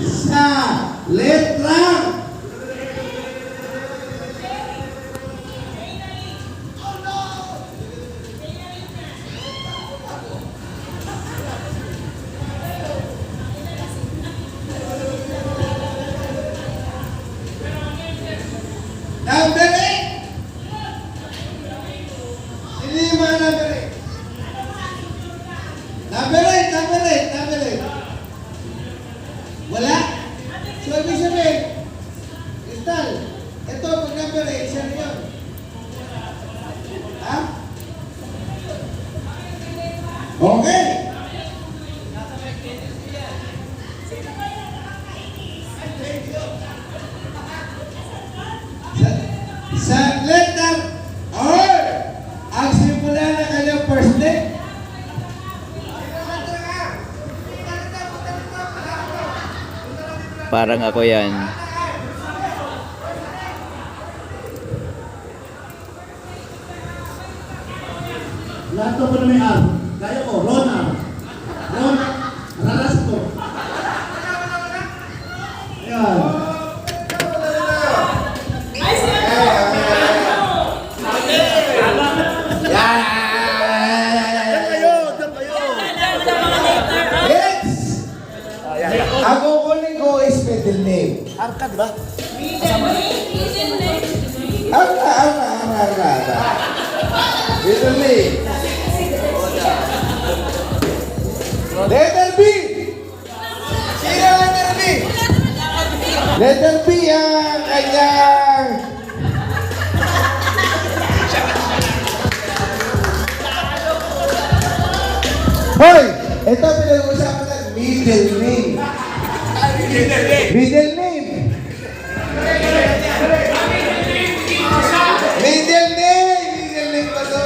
sa letra number 8. Hindi yung mga number 8. Number 8, number 8, number 8. Wala? So, ibig sabihin, Crystal, ito pag number 8, siya na yun. Ha? Okay. Sa letter R, ang simula na kanyang first name. Parang ako yan. Lahat ko na may R. Kaya ko, Ron R. Ron, raras ko. Ayan. Yes! Ang kukunin ko is middle name. Arka, di ba? Ara. Middle name. Letter B. Sino letter B? Letter B ang kanyang Hoy! Ito pinag-uusapan natin. Middle name. Middle name. Middle name. Middle name pa to.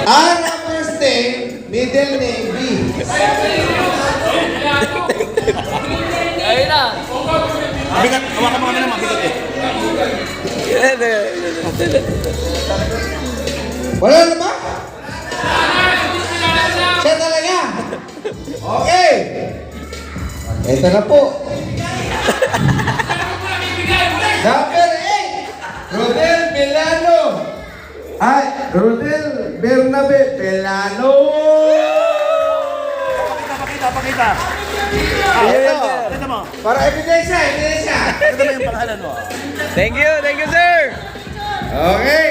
Ang first name, middle name, B. Ayun na. Mabigat, hawakan mo kami na mabigat eh. Wala na ba? Siya talaga. Okay. Ito na po. Number 8. Rodel Milano. Ay, Rodel Bernabe Pelano. Pakita. Ito mo. Para ebidensya. Ito mo yung pangalan mo. Thank you, sir. Okay.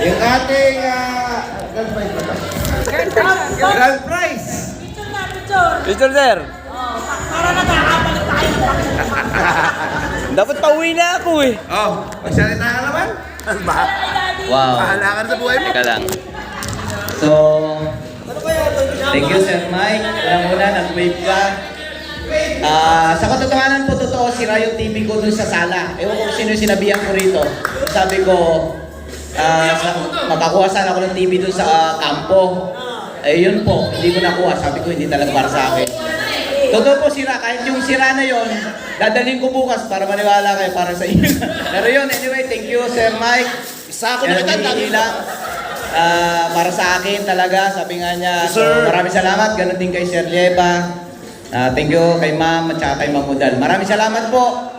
Yung ating grand prize. Mr. Sir. Para nakakapalit tayo ng pakita. Dapat pauwi na ako eh. Oh, magsalita ka naman. Wow. Bahala ka na sa buhay mo. Teka lang. So, thank you, Sir Mike. Unang-una, nag-wave ka. Sa katotohanan po, totoo, sira yung TV ko dun sa sala. Ewan ko kung sino yung sinabihan ko rito. Sabi ko, makakuha sana ako ng TV dun sa kampo. Eh yun po, hindi ko nakuha. Sabi ko, hindi talaga para sa akin. Totoo po sira, kahit yung sira na yon, dadalhin ko bukas para maniwala kayo para sa inyo. Pero yun, anyway, thank you, Sir Mike. Isa ako na kita. lang. Para sa akin talaga, sabi nga niya, Yes, sir. maraming salamat. Ganon din kay Sir Lieva. Thank you kay Ma'am at saka kay Ma'am Udal. Maraming salamat po.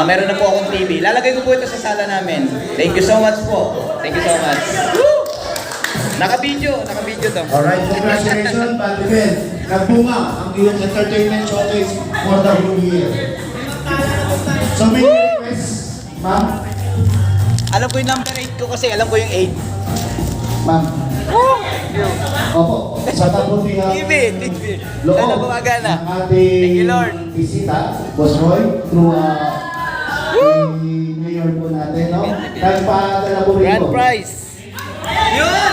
Meron na po akong TV. Lalagay ko po ito sa sala namin. Thank you so much po. Thank you so much. Woo! Naka-video to. Alright, congratulations, Patifen. Nagbunga ang iyong entertainment showcase for the whole year. So may request, ma'am? Alam ko yung number 8 ko kasi alam ko yung 8. Ma'am. Opo, sa kabutihan TV. loob Sana gumagana. ng ating Thank you, Lord. bisita, Boss Roy, through Mayor po natin, no? Nagpadala po rito. Grand prize. Yun!